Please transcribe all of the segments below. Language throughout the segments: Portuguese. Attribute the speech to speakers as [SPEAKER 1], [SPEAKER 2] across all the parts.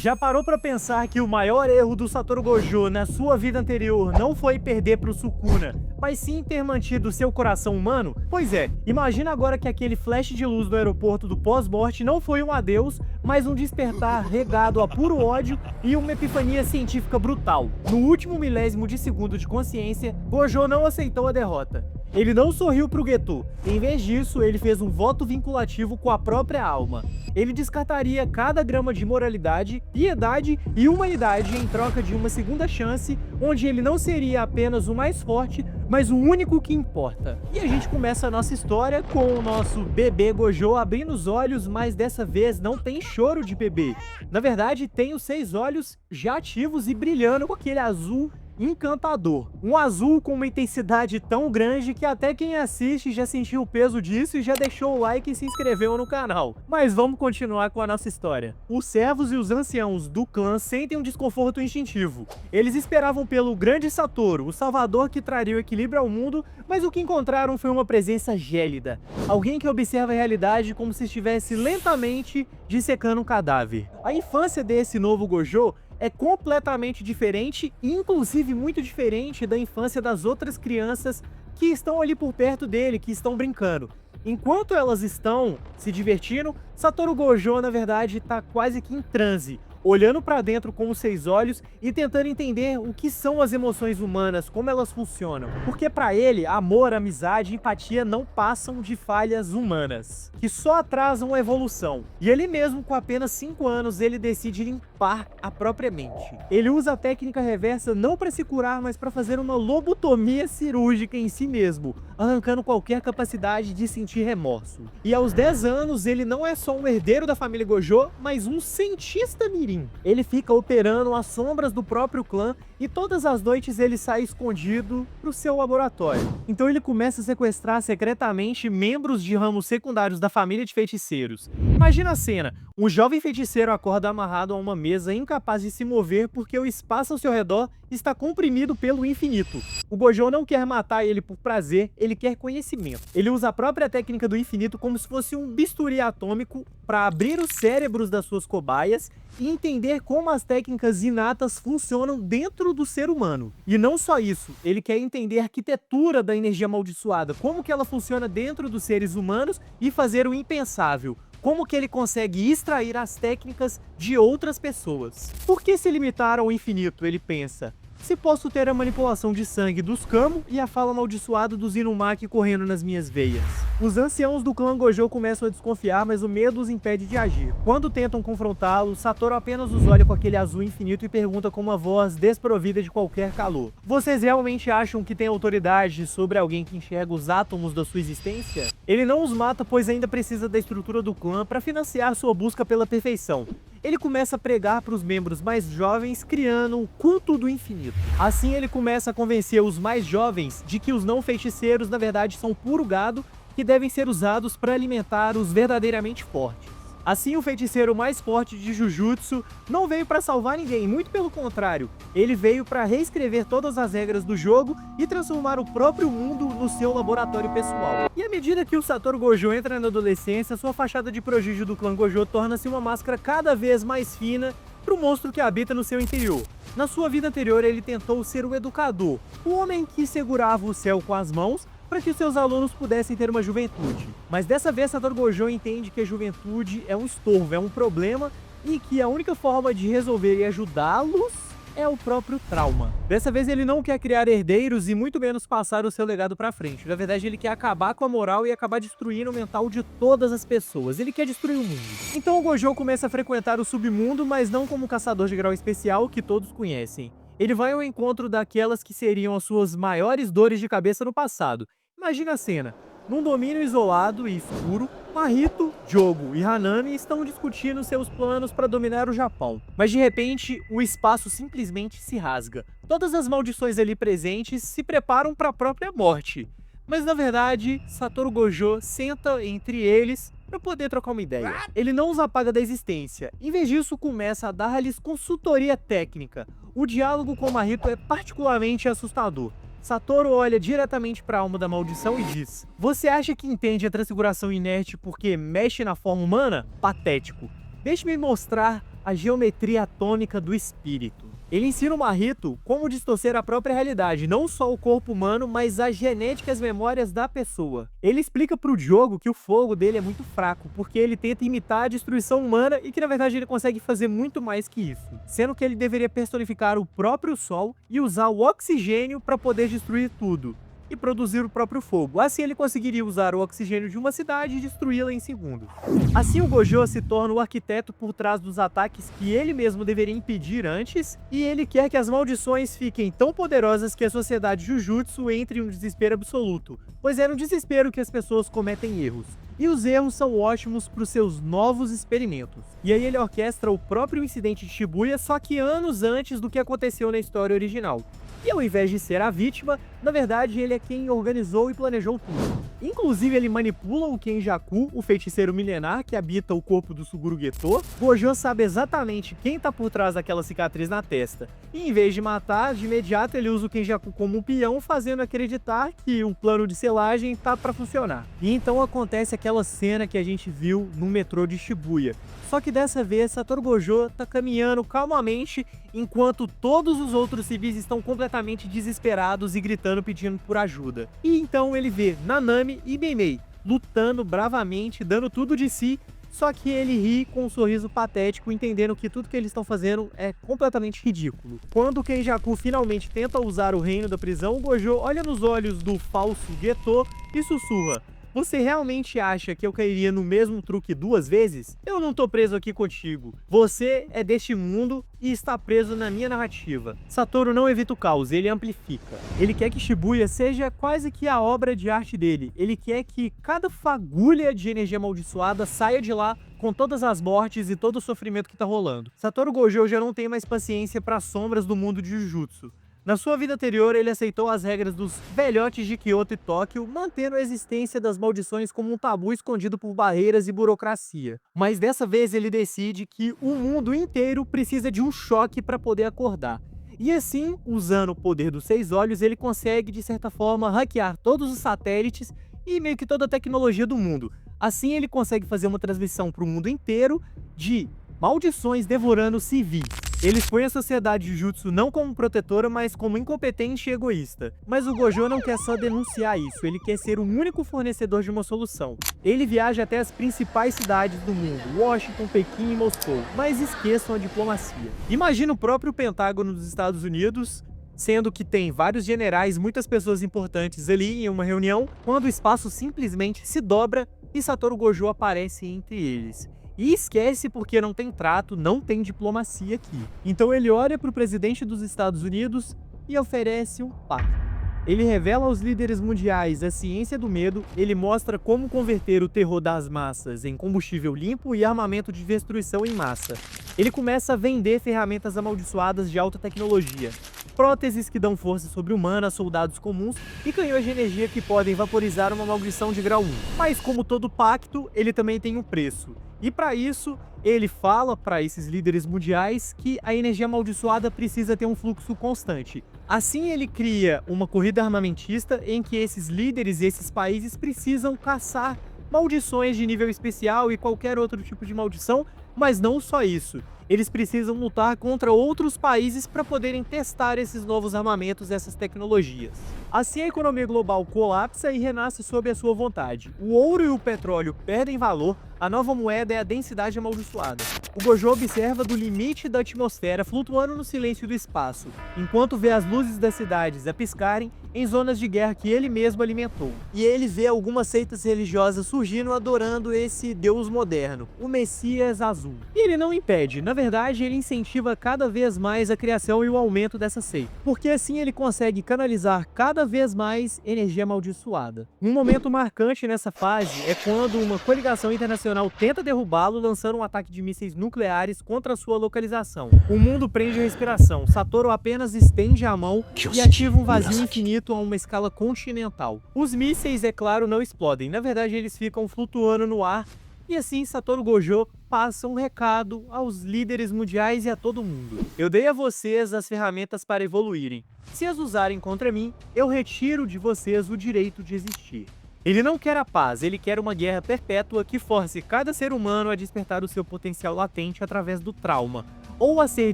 [SPEAKER 1] Já parou pra pensar que o maior erro do Satoru Gojo na sua vida anterior não foi perder pro Sukuna, mas sim ter mantido seu coração humano? Pois é, imagina agora que aquele flash de luz do aeroporto do pós-morte não foi um adeus, mas um despertar regado a puro ódio e uma epifania científica brutal. No último milésimo de segundo de consciência, Gojo não aceitou a derrota. Ele não sorriu pro Geto. Em vez disso, ele fez um voto vinculativo com a própria alma. Ele descartaria cada grama de moralidade, piedade e humanidade em troca de uma segunda chance, onde ele não seria apenas o mais forte, mas o único que importa. E a gente começa a nossa história com o nosso bebê Gojo abrindo os olhos, mas dessa vez não tem choro de bebê. Na verdade, tem os 6 olhos já ativos e brilhando com aquele azul encantador. Um azul com uma intensidade tão grande que até quem assiste já sentiu o peso disso e já deixou o like e se inscreveu no canal. Mas vamos continuar com a nossa história. Os servos e os anciãos do clã sentem um desconforto instintivo. Eles esperavam pelo grande Satoru, o salvador que traria o equilíbrio ao mundo, mas o que encontraram foi uma presença gélida. Alguém que observa a realidade como se estivesse lentamente dissecando um cadáver. A infância desse novo Gojo é completamente diferente, inclusive muito diferente da infância das outras crianças que estão ali por perto dele, que estão brincando. Enquanto elas estão se divertindo, Satoru Gojo, na verdade, está quase que em transe, olhando para dentro com os 6 olhos e tentando entender o que são as emoções humanas, como elas funcionam. Porque para ele, amor, amizade e empatia não passam de falhas humanas, que só atrasam a evolução. E ele mesmo, com apenas 5 anos, ele decide limpar a própria mente. Ele usa a técnica reversa não para se curar, mas para fazer uma lobotomia cirúrgica em si mesmo, arrancando qualquer capacidade de sentir remorso. E aos 10 anos, ele não é só um herdeiro da família Gojo, mas um cientista mirim. Ele fica operando às sombras do próprio clã e todas as noites ele sai escondido pro seu laboratório. Então ele começa a sequestrar secretamente membros de ramos secundários da família de feiticeiros. Imagina a cena, um jovem feiticeiro acorda amarrado a uma mesa incapaz de se mover porque o espaço ao seu redor está comprimido pelo infinito. O Gojo não quer matar ele por prazer, ele quer conhecimento. Ele usa a própria técnica do infinito como se fosse um bisturi atômico para abrir os cérebros das suas cobaias e entender como as técnicas inatas funcionam dentro do ser humano. E não só isso, ele quer entender a arquitetura da energia amaldiçoada, como que ela funciona dentro dos seres humanos e fazer o impensável. Como que ele consegue extrair as técnicas de outras pessoas. Por que se limitar ao infinito, ele pensa? Se posso ter a manipulação de sangue dos Kamo e a fala amaldiçoada dos Inumaki correndo nas minhas veias. Os anciãos do clã Gojo começam a desconfiar, mas o medo os impede de agir. Quando tentam confrontá-lo, Satoru apenas os olha com aquele azul infinito e pergunta com uma voz desprovida de qualquer calor. Vocês realmente acham que tem autoridade sobre alguém que enxerga os átomos da sua existência? Ele não os mata, pois ainda precisa da estrutura do clã para financiar sua busca pela perfeição. Ele começa a pregar para os membros mais jovens, criando um culto do infinito. Assim ele começa a convencer os mais jovens de que os não feiticeiros na verdade são puro gado que devem ser usados para alimentar os verdadeiramente fortes. Assim, o feiticeiro mais forte de Jujutsu não veio para salvar ninguém, muito pelo contrário, ele veio para reescrever todas as regras do jogo e transformar o próprio mundo no seu laboratório pessoal. E à medida que o Satoru Gojo entra na adolescência, sua fachada de prodígio do clã Gojo torna-se uma máscara cada vez mais fina para o monstro que habita no seu interior. Na sua vida anterior, ele tentou ser o educador, o homem que segurava o céu com as mãos para que seus alunos pudessem ter uma juventude. Mas dessa vez, Satoru Gojo entende que a juventude é um estorvo, é um problema, e que a única forma de resolver e ajudá-los é o próprio trauma. Dessa vez ele não quer criar herdeiros e muito menos passar o seu legado pra frente. Na verdade, ele quer acabar com a moral e acabar destruindo o mental de todas as pessoas. Ele quer destruir o mundo. Então o Gojo começa a frequentar o submundo, mas não como um caçador de grau especial que todos conhecem. Ele vai ao encontro daquelas que seriam as suas maiores dores de cabeça no passado. Imagina a cena. Num domínio isolado e escuro, Mahito, Jogo e Hanami estão discutindo seus planos para dominar o Japão. Mas de repente, o espaço simplesmente se rasga. Todas as maldições ali presentes se preparam para a própria morte. Mas na verdade, Satoru Gojo senta entre eles para poder trocar uma ideia. Ele não os apaga da existência. Em vez disso, começa a dar-lhes consultoria técnica. O diálogo com Mahito é particularmente assustador. Satoru olha diretamente para a alma da maldição e diz: "Você acha que entende a transfiguração inerte porque mexe na forma humana? Patético. Deixe-me mostrar a geometria atômica do espírito. Ele ensina o Mahito como distorcer a própria realidade, não só o corpo humano, mas a genética e as memórias da pessoa. Ele explica pro Diogo que o fogo dele é muito fraco, porque ele tenta imitar a destruição humana e que na verdade ele consegue fazer muito mais que isso, sendo que ele deveria personificar o próprio sol e usar o oxigênio para poder destruir tudo e produzir o próprio fogo. Assim ele conseguiria usar o oxigênio de uma cidade e destruí-la em segundos. Assim o Gojo se torna o arquiteto por trás dos ataques que ele mesmo deveria impedir antes, e ele quer que as maldições fiquem tão poderosas que a sociedade Jujutsu entre em um desespero absoluto, pois é no desespero que as pessoas cometem erros. E os erros são ótimos para os seus novos experimentos. E aí ele orquestra o próprio incidente de Shibuya, só que anos antes do que aconteceu na história original. E ao invés de ser a vítima, na verdade ele é quem organizou e planejou tudo. Inclusive ele manipula o Kenjaku, o feiticeiro milenar que habita o corpo do Suguru Geto. Gojo sabe exatamente quem tá por trás daquela cicatriz na testa. E em vez de matar, de imediato ele usa o Kenjaku como um peão, fazendo acreditar que o plano de selagem tá pra funcionar. E então acontece aquela cena que a gente viu no metrô de Shibuya. Só que dessa vez Satoru Gojo tá caminhando calmamente, enquanto todos os outros civis estão completamente desesperados e gritando pedindo por ajuda. E então ele vê Nanami e Meimei lutando bravamente, dando tudo de si, só que ele ri com um sorriso patético, entendendo que tudo que eles estão fazendo é completamente ridículo. Quando o Kenjaku finalmente tenta usar o reino da prisão, o Gojo olha nos olhos do falso Geto e sussurra: "Você realmente acha que eu cairia no mesmo truque 2 vezes? Eu não tô preso aqui contigo. Você é deste mundo e está preso na minha narrativa." Satoru não evita o caos, ele amplifica. Ele quer que Shibuya seja quase que a obra de arte dele. Ele quer que cada fagulha de energia amaldiçoada saia de lá com todas as mortes e todo o sofrimento que tá rolando. Satoru Gojo já não tem mais paciência para as sombras do mundo de Jujutsu. Na sua vida anterior, ele aceitou as regras dos velhotes de Kyoto e Tóquio, mantendo a existência das maldições como um tabu escondido por barreiras e burocracia. Mas dessa vez ele decide que o mundo inteiro precisa de um choque para poder acordar. E assim, usando o poder dos 6 olhos, ele consegue, de certa forma, hackear todos os satélites e meio que toda a tecnologia do mundo. Assim ele consegue fazer uma transmissão para o mundo inteiro de maldições devorando civis. Ele expõe a sociedade Jujutsu não como protetora, mas como incompetente e egoísta. Mas o Gojo não quer só denunciar isso, ele quer ser o único fornecedor de uma solução. Ele viaja até as principais cidades do mundo, Washington, Pequim e Moscou, mas esqueçam a diplomacia. Imagina o próprio Pentágono dos Estados Unidos, sendo que tem vários generais, muitas pessoas importantes ali em uma reunião, quando o espaço simplesmente se dobra e Satoru Gojo aparece entre eles. E esquece porque não tem trato, não tem diplomacia aqui. Então ele olha para o presidente dos Estados Unidos e oferece um pacto. Ele revela aos líderes mundiais a ciência do medo, ele mostra como converter o terror das massas em combustível limpo e armamento de destruição em massa. Ele começa a vender ferramentas amaldiçoadas de alta tecnologia, próteses que dão força sobre-humana a soldados comuns e canhões de energia que podem vaporizar uma maldição de grau 1. Mas como todo pacto, ele também tem um preço. E para isso, ele fala para esses líderes mundiais que a energia amaldiçoada precisa ter um fluxo constante. Assim ele cria uma corrida armamentista em que esses líderes e esses países precisam caçar maldições de nível especial e qualquer outro tipo de maldição, mas não só isso. Eles precisam lutar contra outros países para poderem testar esses novos armamentos, essas tecnologias. Assim a economia global colapsa e renasce sob a sua vontade. O ouro e o petróleo perdem valor, a nova moeda é a densidade amaldiçoada. O Gojo observa do limite da atmosfera flutuando no silêncio do espaço, enquanto vê as luzes das cidades a piscarem em zonas de guerra que ele mesmo alimentou. E ele vê algumas seitas religiosas surgindo adorando esse deus moderno, o Messias Azul. E ele não impede, na verdade ele incentiva cada vez mais a criação e o aumento dessa seita, porque assim ele consegue canalizar cada vez mais energia amaldiçoada. Um momento marcante nessa fase é quando uma coligação internacional tenta derrubá-lo lançando um ataque de mísseis nucleares contra sua localização. O mundo prende a respiração, Satoru apenas estende a mão e ativa um vazio infinito a uma escala continental. Os mísseis, é claro, não explodem, na verdade eles ficam flutuando no ar. E assim Satoru Gojo passa um recado aos líderes mundiais e a todo mundo. Eu dei a vocês as ferramentas para evoluírem. Se as usarem contra mim, eu retiro de vocês o direito de existir. Ele não quer a paz, ele quer uma guerra perpétua que force cada ser humano a despertar o seu potencial latente através do trauma, ou a ser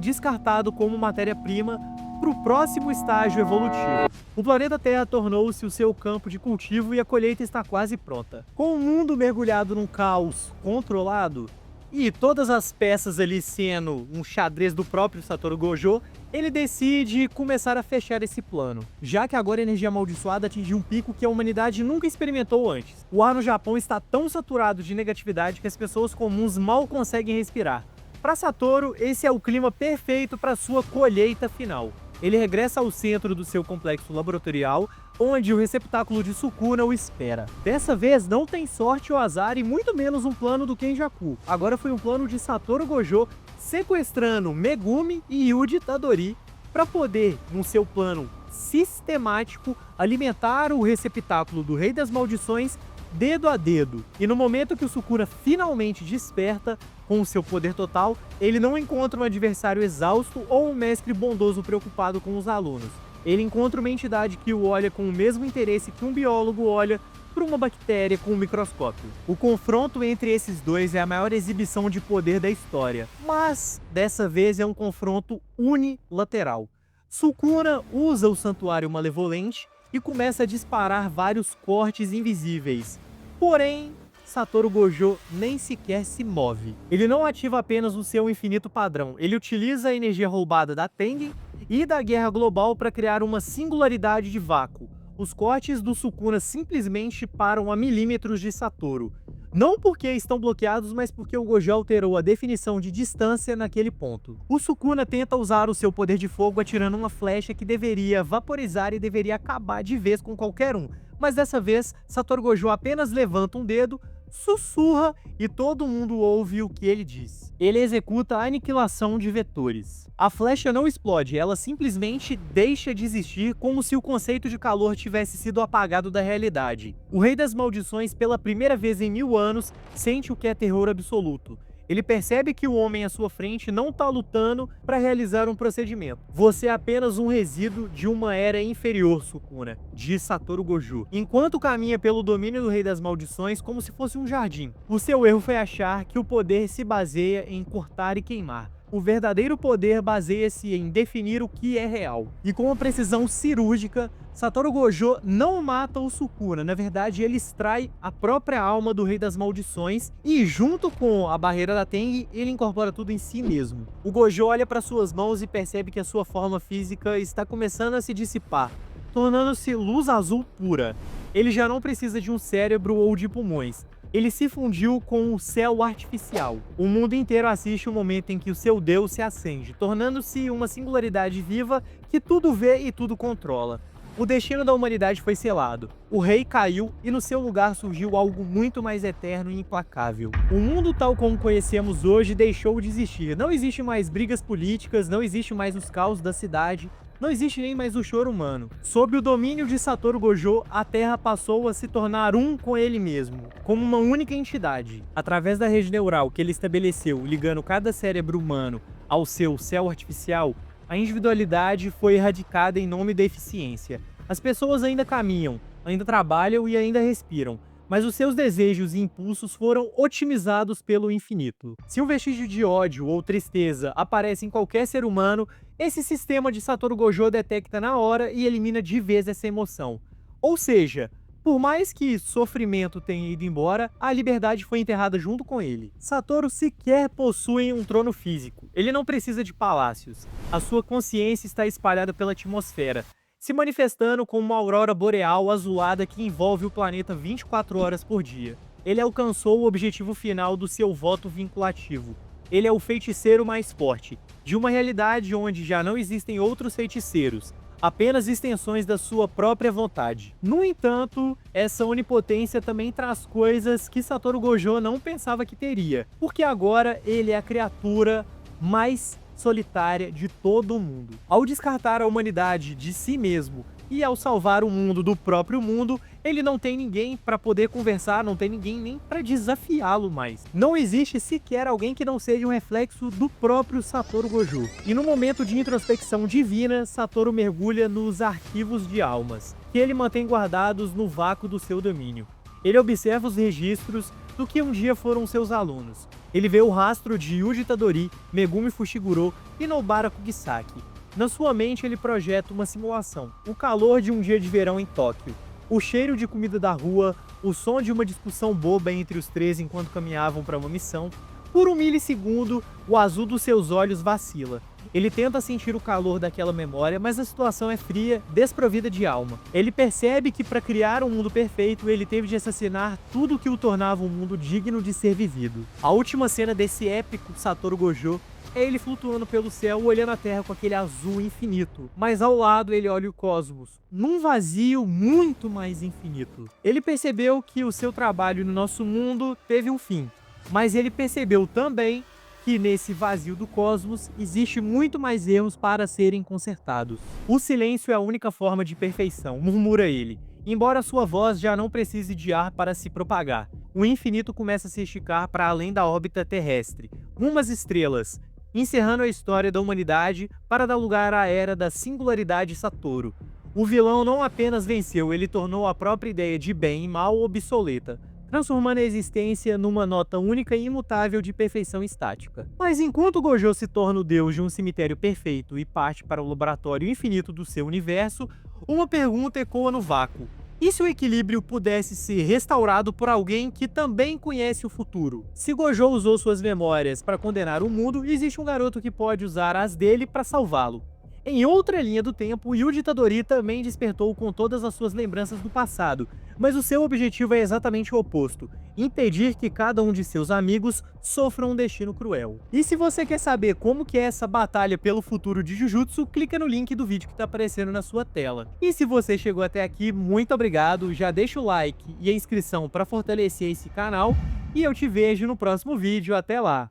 [SPEAKER 1] descartado como matéria-prima para o próximo estágio evolutivo. O planeta Terra tornou-se o seu campo de cultivo e a colheita está quase pronta. Com o mundo mergulhado num caos controlado, e todas as peças ali sendo um xadrez do próprio Satoru Gojo, ele decide começar a fechar esse plano, já que agora a energia amaldiçoada atingiu um pico que a humanidade nunca experimentou antes. O ar no Japão está tão saturado de negatividade que as pessoas comuns mal conseguem respirar. Para Satoru, esse é o clima perfeito para sua colheita final. Ele regressa ao centro do seu complexo laboratorial, onde o receptáculo de Sukuna o espera. Dessa vez não tem sorte ou azar e muito menos um plano do Kenjaku. Agora foi um plano de Satoru Gojo sequestrando Megumi e Yuji Tadori para poder, no seu plano sistemático, alimentar o receptáculo do Rei das Maldições dedo a dedo. E no momento que o Sukuna finalmente desperta com o seu poder total, ele não encontra um adversário exausto ou um mestre bondoso preocupado com os alunos. Ele encontra uma entidade que o olha com o mesmo interesse que um biólogo olha por uma bactéria com um microscópio. O confronto entre esses dois é a maior exibição de poder da história, mas dessa vez é um confronto unilateral. Sukuna usa o Santuário Malevolente e começa a disparar vários cortes invisíveis. Porém, Satoru Gojo nem sequer se move. Ele não ativa apenas o seu infinito padrão, ele utiliza a energia roubada da Tengen e da Guerra Global para criar uma singularidade de vácuo. Os cortes do Sukuna simplesmente param a milímetros de Satoru. Não porque estão bloqueados, mas porque o Gojo alterou a definição de distância naquele ponto. O Sukuna tenta usar o seu poder de fogo atirando uma flecha que deveria vaporizar e deveria acabar de vez com qualquer um. Mas dessa vez, Satoru Gojo apenas levanta um dedo, sussurra e todo mundo ouve o que ele diz. Ele executa a aniquilação de vetores. A flecha não explode, ela simplesmente deixa de existir, como se o conceito de calor tivesse sido apagado da realidade. O Rei das Maldições, pela primeira vez em 1000 anos, sente o que é terror absoluto. Ele percebe que o homem à sua frente não está lutando para realizar um procedimento. Você é apenas um resíduo de uma era inferior, Sukuna, diz Satoru Gojo, enquanto caminha pelo domínio do Rei das Maldições como se fosse um jardim. O seu erro foi achar que o poder se baseia em cortar e queimar. O verdadeiro poder baseia-se em definir o que é real. E com uma precisão cirúrgica, Satoru Gojo não mata o Sukuna, na verdade ele extrai a própria alma do Rei das Maldições e junto com a barreira da Tengen, ele incorpora tudo em si mesmo. O Gojo olha para suas mãos e percebe que a sua forma física está começando a se dissipar, tornando-se luz azul pura. Ele já não precisa de um cérebro ou de pulmões. Ele se fundiu com o céu artificial. O mundo inteiro assiste o momento em que o seu Deus se acende, tornando-se uma singularidade viva que tudo vê e tudo controla. O destino da humanidade foi selado. O rei caiu e no seu lugar surgiu algo muito mais eterno e implacável. O mundo tal como conhecemos hoje deixou de existir. Não existe mais brigas políticas, não existe mais os caos da cidade, não existe nem mais o choro humano. Sob o domínio de Satoru Gojo, a Terra passou a se tornar um com ele mesmo, como uma única entidade. Através da rede neural que ele estabeleceu, ligando cada cérebro humano ao seu céu artificial, a individualidade foi erradicada em nome da eficiência. As pessoas ainda caminham, ainda trabalham e ainda respiram, mas os seus desejos e impulsos foram otimizados pelo infinito. Se um vestígio de ódio ou tristeza aparece em qualquer ser humano, esse sistema de Satoru Gojo detecta na hora e elimina de vez essa emoção. Ou seja, por mais que sofrimento tenha ido embora, a liberdade foi enterrada junto com ele. Satoru sequer possui um trono físico. Ele não precisa de palácios. A sua consciência está espalhada pela atmosfera, se manifestando como uma aurora boreal azulada que envolve o planeta 24 horas por dia. Ele alcançou o objetivo final do seu voto vinculativo. Ele é o feiticeiro mais forte, de uma realidade onde já não existem outros feiticeiros, apenas extensões da sua própria vontade. No entanto, essa onipotência também traz coisas que Satoru Gojo não pensava que teria, porque agora ele é a criatura mais solitária de todo o mundo. Ao descartar a humanidade de si mesmo e ao salvar o mundo do próprio mundo, ele não tem ninguém para poder conversar, não tem ninguém nem para desafiá-lo mais. Não existe sequer alguém que não seja um reflexo do próprio Satoru Gojo. E no momento de introspecção divina, Satoru mergulha nos arquivos de almas, que ele mantém guardados no vácuo do seu domínio. Ele observa os registros do que um dia foram seus alunos. Ele vê o rastro de Yuji Itadori, Megumi Fushiguro e Nobara Kugisaki. Na sua mente ele projeta uma simulação, o calor de um dia de verão em Tóquio, o cheiro de comida da rua, o som de uma discussão boba entre os três enquanto caminhavam para uma missão. Por um milissegundo, o azul dos seus olhos vacila. Ele tenta sentir o calor daquela memória, mas a situação é fria, desprovida de alma. Ele percebe que para criar um mundo perfeito, ele teve de assassinar tudo que o tornava um mundo digno de ser vivido. A última cena desse épico Satoru Gojo é ele flutuando pelo céu, olhando a Terra com aquele azul infinito. Mas ao lado ele olha o cosmos, num vazio muito mais infinito. Ele percebeu que o seu trabalho no nosso mundo teve um fim, mas ele percebeu também que nesse vazio do cosmos existe muito mais erros para serem consertados. O silêncio é a única forma de perfeição, murmura ele, embora sua voz já não precise de ar para se propagar. O infinito começa a se esticar para além da órbita terrestre, rumo às estrelas, encerrando a história da humanidade para dar lugar à era da singularidade Satoru. O vilão não apenas venceu, ele tornou a própria ideia de bem e mal obsoleta, transformando a existência numa nota única e imutável de perfeição estática. Mas enquanto Gojo se torna o deus de um cemitério perfeito e parte para o laboratório infinito do seu universo, uma pergunta ecoa no vácuo. E se o equilíbrio pudesse ser restaurado por alguém que também conhece o futuro? Se Gojo usou suas memórias para condenar o mundo, existe um garoto que pode usar as dele para salvá-lo. Em outra linha do tempo, Yuji Itadori também despertou com todas as suas lembranças do passado, mas o seu objetivo é exatamente o oposto: impedir que cada um de seus amigos sofra um destino cruel. E se você quer saber como que é essa batalha pelo futuro de Jujutsu, clica no link do vídeo que está aparecendo na sua tela. E se você chegou até aqui, muito obrigado, já deixa o like e a inscrição para fortalecer esse canal, e eu te vejo no próximo vídeo, até lá!